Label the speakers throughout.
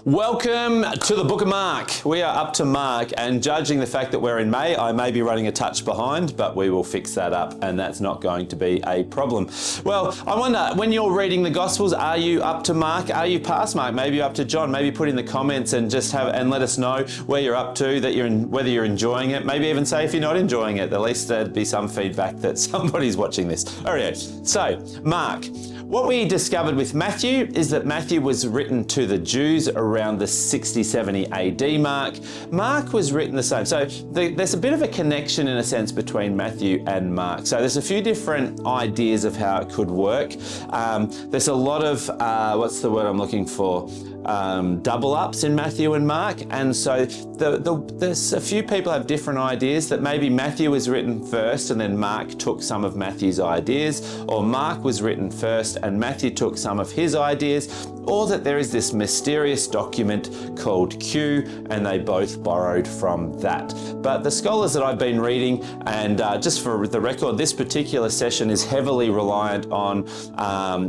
Speaker 1: Welcome to the Book of Mark. We are up to Mark, and judging the fact that we're in May, I may be running a touch behind, but we will fix that up, and that's not going to be a problem. Well, I wonder, when you're reading the Gospels, are you up to Mark? Are you past Mark? Maybe you're up to John. Maybe put in the comments and just let us know where you're up to, whether you're enjoying it. Maybe even say if you're not enjoying it. At least there'd be some feedback that somebody's watching this. All right, so Mark. What we discovered with Matthew is that Matthew was written to the Jews around the 60-70 AD mark. Mark was written the same. So there's a bit of a connection in a sense between Matthew and Mark. So there's a few different ideas of how it could work. There's a lot of, what's the word I'm looking for? Double ups in Matthew and Mark, and so there's a few people have different ideas that maybe Matthew was written first and then Mark took some of Matthew's ideas, or Mark was written first and Matthew took some of his ideas, or that there is this mysterious document called Q and they both borrowed from that. But the scholars that I've been reading, and just for the record, this particular session is heavily reliant on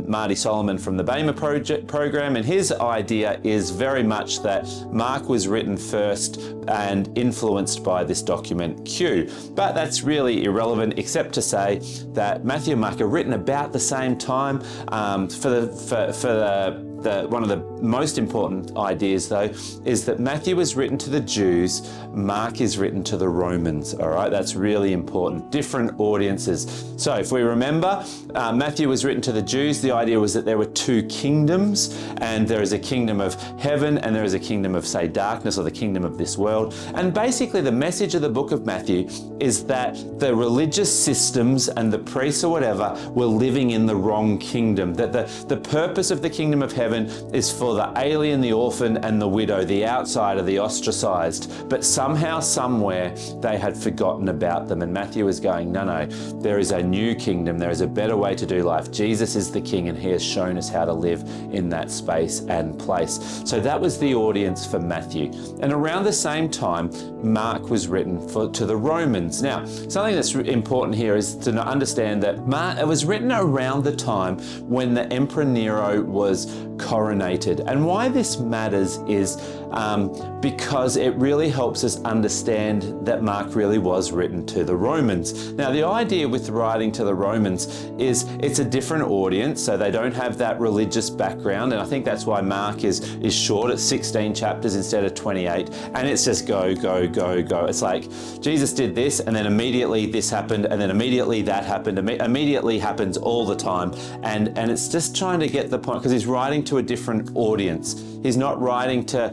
Speaker 1: Marty Solomon from the BEMA program, and his idea is very much that Mark was written first and influenced by this document Q. But that's really irrelevant, except to say that Matthew and Mark are written about the same time. One of the most important ideas, though, is that Matthew was written to the Jews, Mark is written to the Romans. All right, that's really important. Different audiences. So if we remember, Matthew was written to the Jews. The idea was that there were two kingdoms, and there is a kingdom of heaven and there is a kingdom of, say, darkness, or the kingdom of this world. And basically the message of the book of Matthew is that the religious systems and the priests or whatever were living in the wrong kingdom, that the purpose of the kingdom of heaven is for the alien, the orphan, and the widow, the outsider, the ostracized. But somehow, somewhere, they had forgotten about them. And Matthew is going, no, there is a new kingdom. There is a better way to do life. Jesus is the king, and he has shown us how to live in that space and place. So that was the audience for Matthew. And around the same time, Mark was written to the Romans. Now, something that's important here is to understand that it was written around the time when the Emperor Nero was coronated. And why this matters is because it really helps us understand that Mark really was written to the Romans. Now, the idea with writing to the Romans is it's a different audience, so they don't have that religious background, and I think that's why Mark is short at 16 chapters instead of 28, and it's just go. It's like Jesus did this, and then immediately this happened, and then immediately that happened, immediately happens all the time, and it's just trying to get the point, because he's writing to a different audience. He's not writing to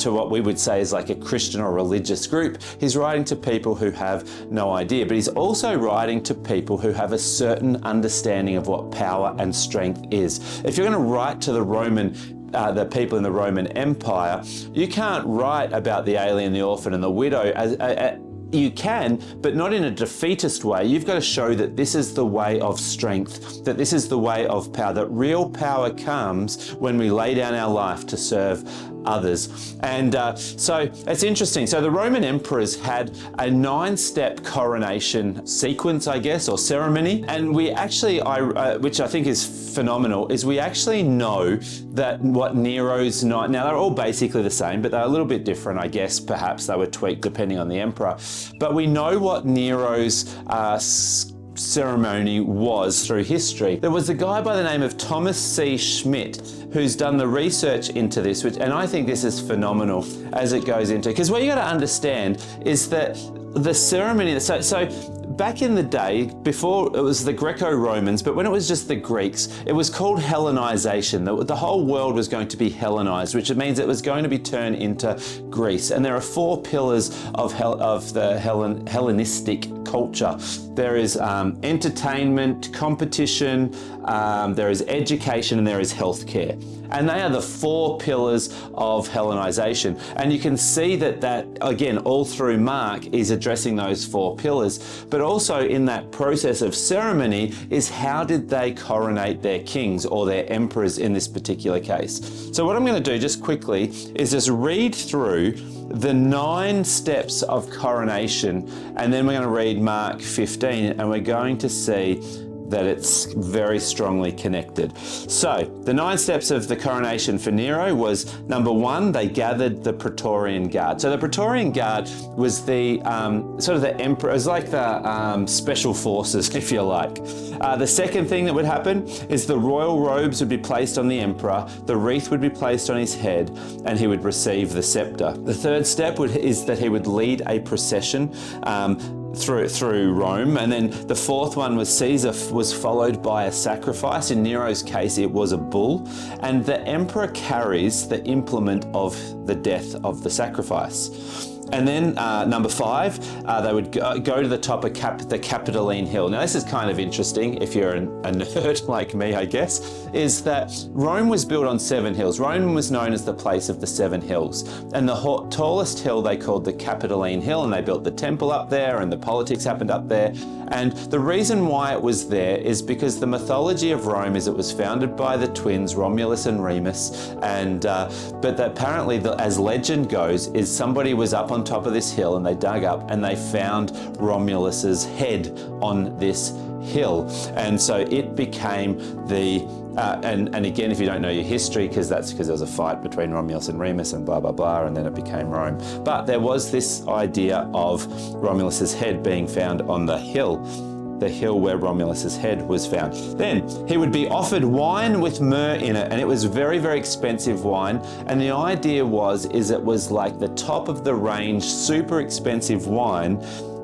Speaker 1: what we would say is like a Christian or religious group. He's writing to people who have no idea, but he's also writing to people who have a certain understanding of what power and strength is. If you're going to write to the people in the Roman Empire, you can't write about the alien, the orphan, and the widow you can, but not in a defeatist way. You've got to show that this is the way of strength, that this is the way of power, that real power comes when we lay down our life to serve others. And so it's interesting. So the Roman emperors had a 9-step coronation sequence, I guess, or ceremony. And we actually, which I think is phenomenal, is we actually know that what Nero's now they're all basically the same, but they're a little bit different, I guess. Perhaps they were tweaked depending on the emperor. But we know what Nero's ceremony was through history. There was a guy by the name of Thomas C. Schmidt who's done the research into this, and I think this is phenomenal as it goes into, because what you got to understand is that the ceremony, so back in the day, before it was the Greco-Romans, but when it was just the Greeks, it was called Hellenization. The whole world was going to be Hellenized, which means it was going to be turned into Greece. And there are 4 pillars of the Hellenistic culture. There is entertainment, competition, there is education, and there is healthcare. And they are the 4 pillars of Hellenization. And you can see that again, all through Mark is addressing those 4 pillars. But also in that process of ceremony is how did they coronate their kings or their emperors in this particular case. So what I'm going to do just quickly is just read through the 9 steps of coronation, and then we're going to read Mark 15, and we're going to see that it's very strongly connected. So the 9 steps of the coronation for Nero was, number 1, they gathered the Praetorian Guard. So the Praetorian Guard was the sort of the emperor, it was like the special forces, if you like. The second thing that would happen is the royal robes would be placed on the emperor, the wreath would be placed on his head, and he would receive the scepter. The third step is that he would lead a procession through Rome, and then the fourth one was Caesar was followed by a sacrifice. In Nero's case, it was a bull, and the emperor carries the implement of the death of the sacrifice. And then number 5, they would go to the top of the Capitoline Hill. Now this is kind of interesting if you're a nerd like me, I guess, is that Rome was built on 7 hills. Rome was known as the place of the 7 hills. And the tallest hill they called the Capitoline Hill, and they built the temple up there and the politics happened up there. And the reason why it was there is because the mythology of Rome is it was founded by the twins Romulus and Remus, and but apparently, as legend goes, is somebody was up on top of this hill and they dug up and they found Romulus's head on this hill, and so it became the and again, if you don't know your history, because there was a fight between Romulus and Remus and blah blah blah, and then it became Rome. But there was this idea of Romulus's head being found on the hill where Romulus's head was found. Then he would be offered wine with myrrh in it, and it was very, very expensive wine. And the idea is it was like the top of the range, super expensive wine,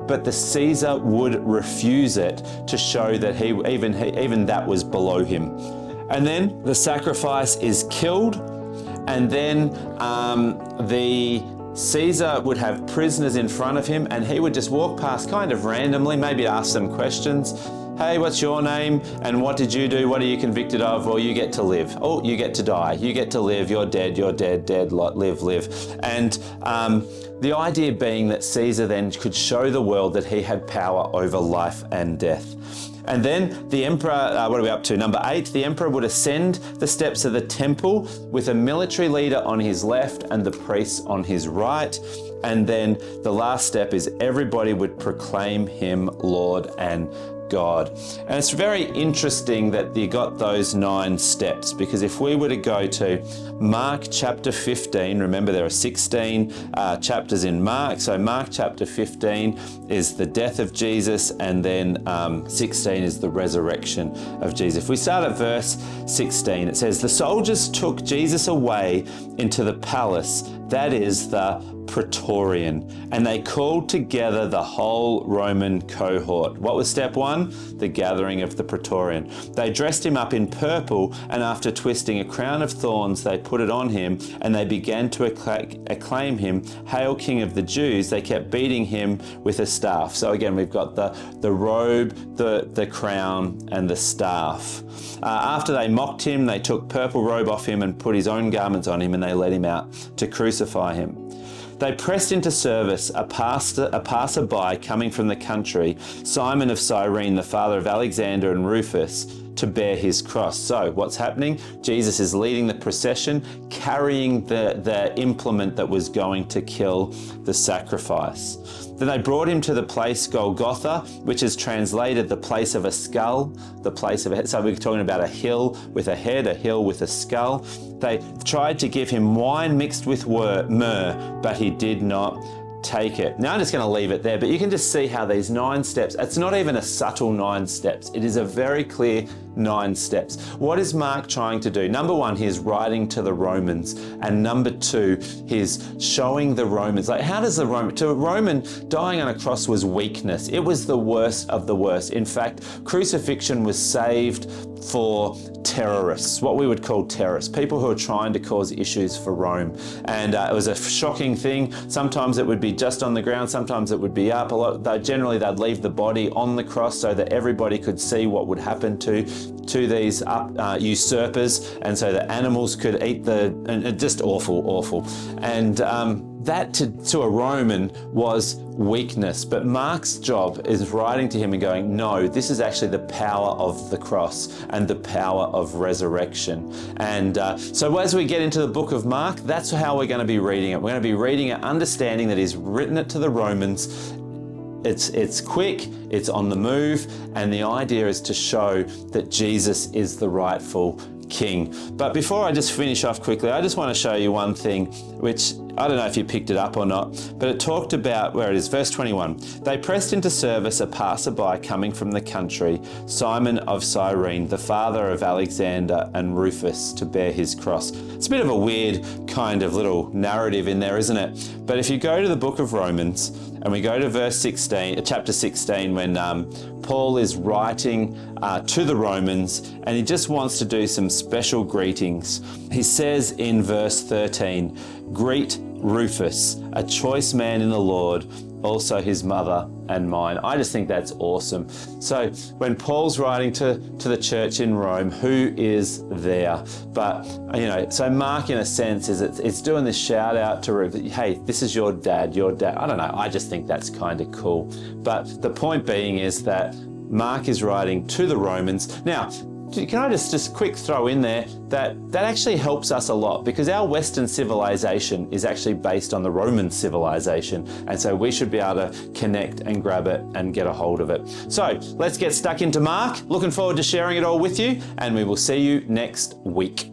Speaker 1: but the Caesar would refuse it to show that even that was below him. And then the sacrifice is killed, and then the Caesar would have prisoners in front of him, and he would just walk past kind of randomly, maybe ask them questions. Hey, what's your name? And what did you do? What are you convicted of? Or you get to live. Oh, you get to die. You get to live. You're dead. You're dead. Dead. Live. And the idea being that Caesar then could show the world that he had power over life and death. And then the emperor, what are we up to? Number 8, the emperor would ascend the steps of the temple with a military leader on his left and the priests on his right. And then the last step is everybody would proclaim him Lord and God. And it's very interesting that you got those 9 steps, because if we were to go to Mark chapter 15, remember there are 16 chapters in Mark, so Mark chapter 15 is the death of Jesus, and then 16 is the resurrection of Jesus. If we start at verse 16, it says, "The soldiers took Jesus away into the palace, that is the Praetorian, and they called together the whole Roman cohort." What was step 1? The gathering of the Praetorian. They dressed him up in purple, and after twisting a crown of thorns, they put it on him, and they began to acclaim him, "Hail, King of the Jews." They kept beating him with a staff. So again, we've got the robe, the crown, and the staff. After they mocked him, they took purple robe off him and put his own garments on him, and they led him out to crucify him. They pressed into service a passerby coming from the country, Simon of Cyrene, the father of Alexander and Rufus, to bear his cross. So what's happening? Jesus is leading the procession, carrying the implement that was going to kill the sacrifice. Then they brought him to the place Golgotha, which is translated the place of a skull, the place of a head. So we're talking about a hill with a head, a hill with a skull. They tried to give him wine mixed with myrrh, but he did not take it. Now I'm just going to leave it there, but you can just see how these 9 steps, it's not even a subtle 9 steps. It is a very clear 9 steps. What is Mark trying to do? Number 1, he's writing to the Romans. And number 2, he's showing the Romans, like, how does to a Roman, dying on a cross was weakness. It was the worst of the worst. In fact, crucifixion was saved for terrorists, what we would call terrorists, people who are trying to cause issues for Rome. And it was a shocking thing. Sometimes it would be just on the ground, sometimes it would be up. Generally they'd leave the body on the cross so that everybody could see what would happen to these usurpers, and so the animals could eat just awful. And that to a Roman was weakness. But Mark's job is writing to him and going, no, this is actually the power of the cross and the power of resurrection. And so as we get into the book of Mark, that's how we're going to be reading it. We're going to be reading it, understanding that he's written it to the Romans, It's quick, it's on the move, and the idea is to show that Jesus is the rightful king. But before I just finish off quickly, I just want to show you one thing, which I don't know if you picked it up or not, but it talked about, where it is, verse 21. They pressed into service a passerby coming from the country, Simon of Cyrene, the father of Alexander and Rufus, to bear his cross. It's a bit of a weird kind of little narrative in there, isn't it? But if you go to the book of Romans, and we go to verse 16, chapter 16, when Paul is writing to the Romans, and he just wants to do some special greetings. He says in verse 13, "Greet Rufus, a choice man in the Lord, also his mother and mine." I just think that's awesome. So when Paul's writing to the church in Rome, who is there? But, so Mark, in a sense, it's doing this shout out to Rufus. Hey, this is your dad. I don't know. I just think that's kind of cool. But the point being is that Mark is writing to the Romans. Now, can I just quick throw in there that actually helps us a lot, because our Western civilization is actually based on the Roman civilization, and so we should be able to connect and grab it and get a hold of it. So let's get stuck into Mark. Looking forward to sharing it all with you, and we will see you next week.